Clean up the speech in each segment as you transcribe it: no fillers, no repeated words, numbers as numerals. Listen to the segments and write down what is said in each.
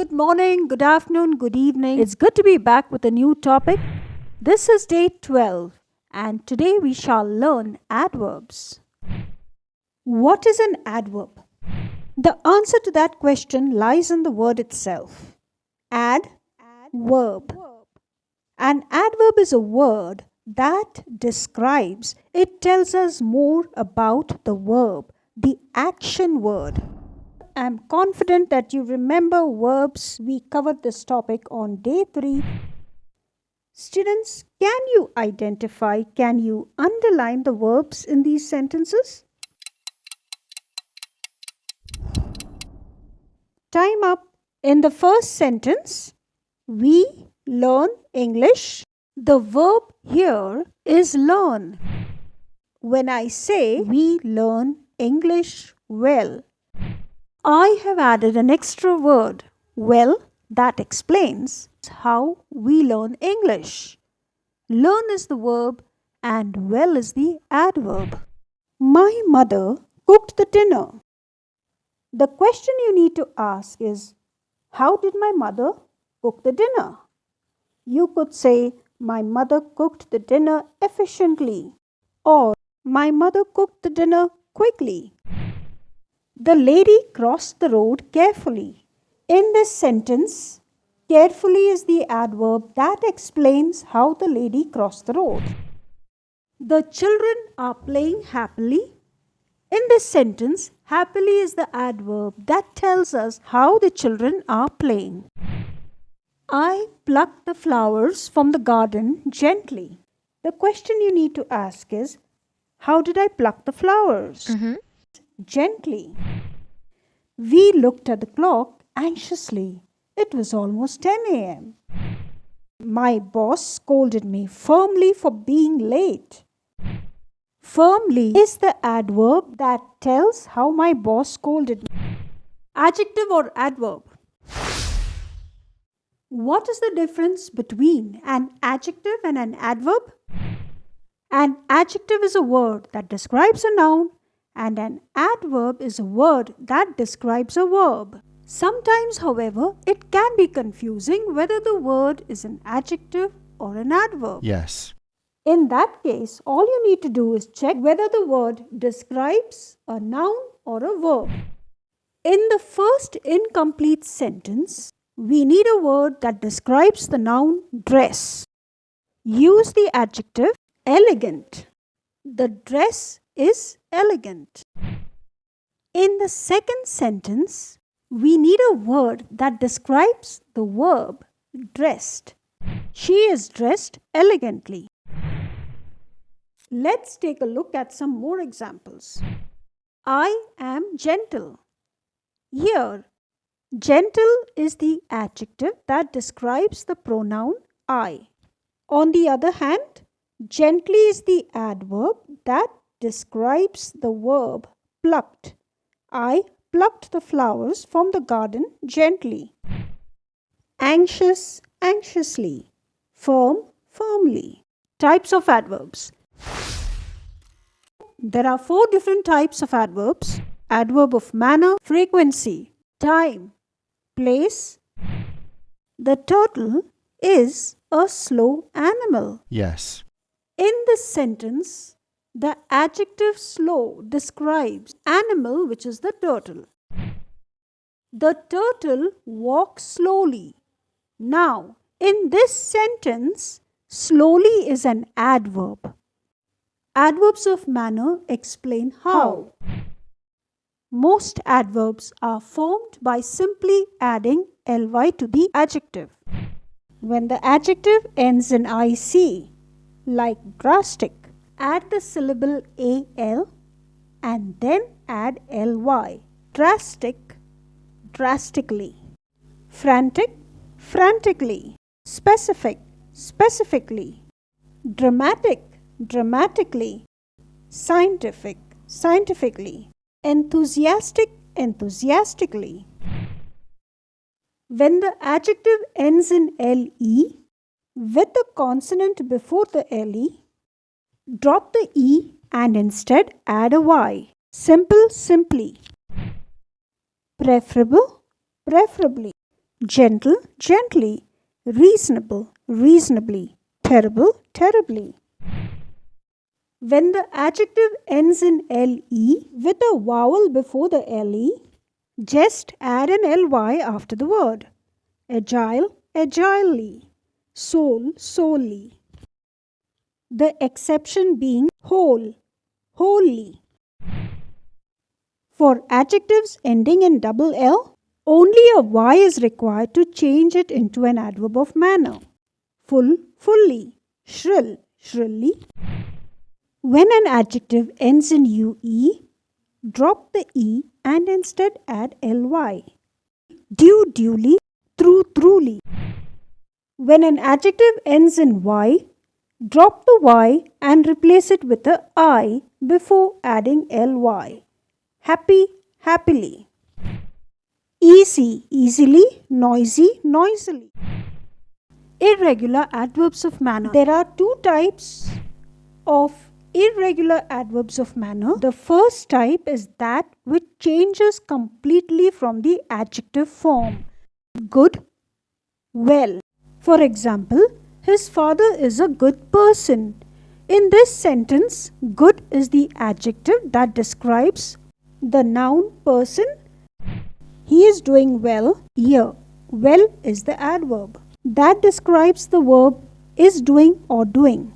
good morning, good afternoon, good evening. It's good to be back with a new topic. This is day 12, and today we shall learn adverbs. What is an adverb? The answer to that question lies in the word itself. Verb. An adverb is a word that describes, it tells us more about the verb, the action word. I'm confident that you remember verbs. We covered this topic on day 3. Students, can you underline the verbs in these sentences? Time up. In the first sentence, we learn English. The verb here is learn. When I say we learn English well, I have added an extra word, well, that explains how we learn English. Learn is the verb and well is the adverb. My mother cooked the dinner. The question you need to ask is, how did my mother cook the dinner? You could say, my mother cooked the dinner efficiently, or my mother cooked the dinner quickly. The lady crossed the road carefully. In this sentence, carefully is the adverb that explains how the lady crossed the road. The children are playing happily. In this sentence, happily is the adverb that tells us how the children are playing. I plucked the flowers from the garden gently. The question you need to ask is, how did I pluck the flowers? Gently. We looked at the clock anxiously. It was almost 10 a.m. My boss scolded me firmly for being late. Firmly is the adverb that tells how my boss scolded me. Adjective or adverb? What is the difference between an adjective and an adverb? An adjective is a word that describes a noun, and an adverb is a word that describes a verb. Sometimes, however, it can be confusing whether the word is an adjective or an adverb. Yes. In that case, all you need to do is check whether the word describes a noun or a verb. In the first incomplete sentence, we need a word that describes the noun dress. Use the adjective elegant. The dress is elegant. In the second sentence, we need a word that describes the verb dressed. She is dressed elegantly. Let's take a look at some more examples. I am gentle. Here, gentle is the adjective that describes the pronoun I. On the other hand, gently is the adverb that describes the verb plucked. I plucked the flowers from the garden gently. Anxious, anxiously. Firm, firmly. Types of adverbs. There are 4 different types of adverbs. Adverb of manner, frequency, time, place. The turtle is a slow animal. Yes. In this sentence, the adjective slow describes animal, which is the turtle. The turtle walks slowly. Now, in this sentence, slowly is an adverb. Adverbs of manner explain how. Most adverbs are formed by simply adding ly to the adjective. When the adjective ends in ic, like drastic, add the syllable al and then add ly. Drastic, drastically. Frantic, frantically. Specific, specifically. Dramatic, dramatically. Scientific, scientifically. Enthusiastic, enthusiastically. When the adjective ends in le, with the consonant before the le, drop the e and instead add a y. Simple, simply. Preferable, preferably. gentle, gently, reasonable, reasonably, terrible, terribly. When the adjective ends in LE with a vowel before the LE, just add an LY after the word. Agile, agilely, soul, solely. The exception being whole, wholly. For adjectives ending in double L, only a Y is required to change it into an adverb of manner. Full, fully, shrill, shrilly. When an adjective ends in UE, drop the E and instead add ly. Due, duly, through, truly. When an adjective ends in Y, drop the Y and replace it with a I before adding ly. Happy, happily. Easy, easily, noisy, noisily. Irregular adverbs of manner. There are two types of irregular adverbs of manner. The first type is that which changes completely from the adjective form. Good, well. For example, his father is a good person. In this sentence, good is the adjective that describes the noun person. He is doing well. Here, well is the adverb that describes the verb is doing or doing.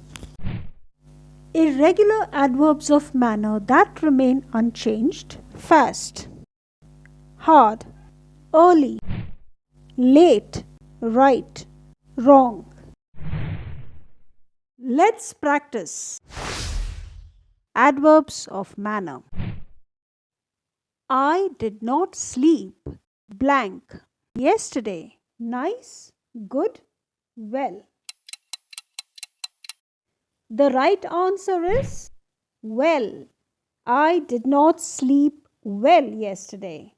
Irregular adverbs of manner that remain unchanged: fast, hard, early, late, right, wrong. Let's practice. Adverbs of manner. I did not sleep blank yesterday. Nice, good, well. The right answer is well. I did not sleep well yesterday.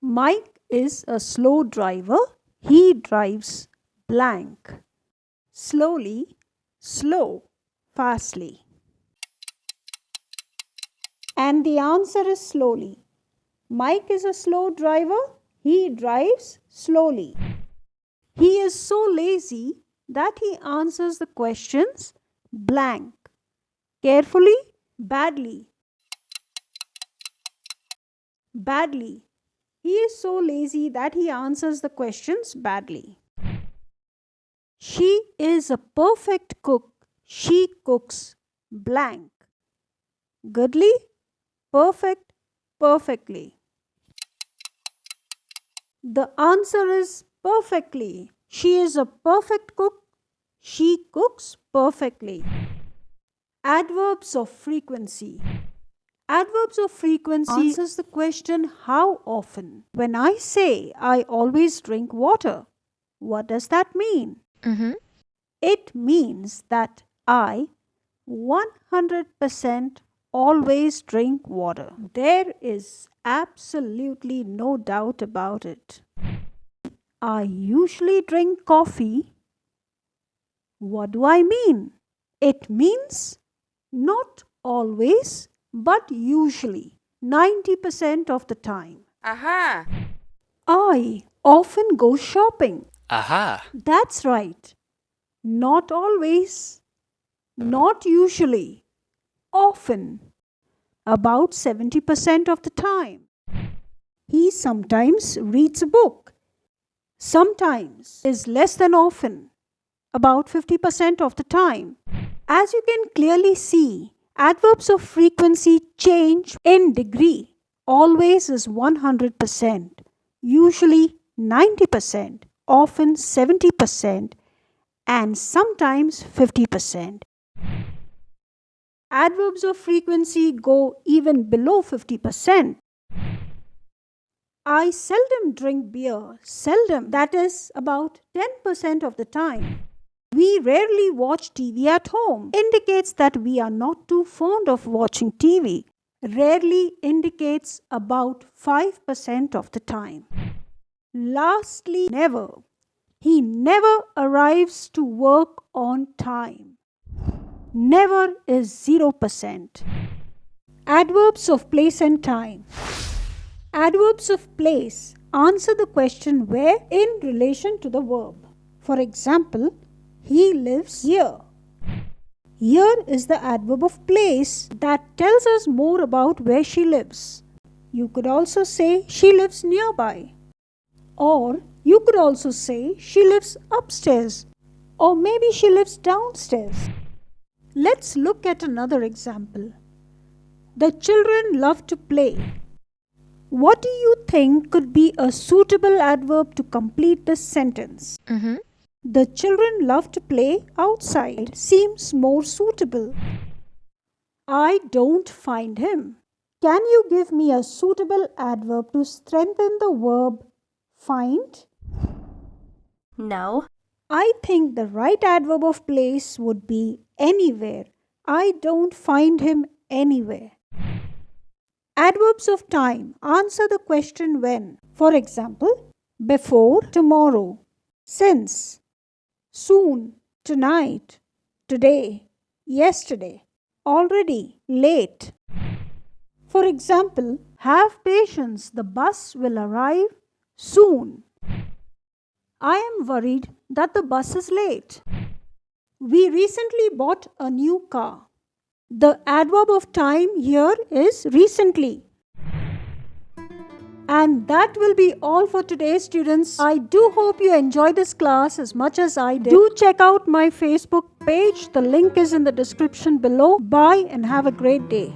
Mike is a slow driver. He drives blank. Slowly, slow, fastly. And the answer is slowly. Mike is a slow driver. He drives slowly. He is so lazy that he answers the questions blank. Carefully, badly. Badly. He is so lazy that he answers the questions badly. She is a perfect cook. She cooks blank. Goodly, perfect, perfectly. The answer is perfectly. She is a perfect cook. She cooks perfectly. Adverbs of frequency. Adverbs of frequency answers the question how often. When I say I always drink water, what does that mean? It means that I 100% always drink water. There is absolutely no doubt about it. I usually drink coffee. What do I mean? It means not always, but usually, 90% of the time. Aha! I often go shopping. Aha! That's right. Not always, not usually, often, about 70% of the time. He sometimes reads a book. Sometimes is less than often, about 50% of the time. As you can clearly see, adverbs of frequency change in degree. Always is 100%, usually 90%, often 70%, and sometimes 50%. Adverbs of frequency go even below 50%. I seldom drink beer. Seldom, that is about 10% of the time. We rarely watch TV at home. Indicates that we are not too fond of watching TV. Rarely indicates about 5% of the time. Lastly, never. He never arrives to work on time. Never is 0%. Adverbs of place and time. Adverbs of place answer the question where in relation to the verb. For example, he lives here. Here is the adverb of place that tells us more about where she lives. You could also say she lives nearby. Or you could also say she lives upstairs. Or maybe she lives downstairs. Let's look at another example. The children love to play. What do you think could be a suitable adverb to complete this sentence? The children love to play outside seems more suitable. I don't find him. Can you give me a suitable adverb to strengthen the verb find? No. I think the right adverb of place would be anywhere. I don't find him anywhere. Adverbs of time answer the question when. For example, before, tomorrow, since, soon, tonight, today, yesterday, already, late. For example, have patience, the bus will arrive soon. I am worried that the bus is late. We recently bought a new car. The adverb of time here is recently. And that will be all for today, students. I do hope you enjoyed this class as much as I did. Do check out my Facebook page. The link is in the description below. Bye and have a great day.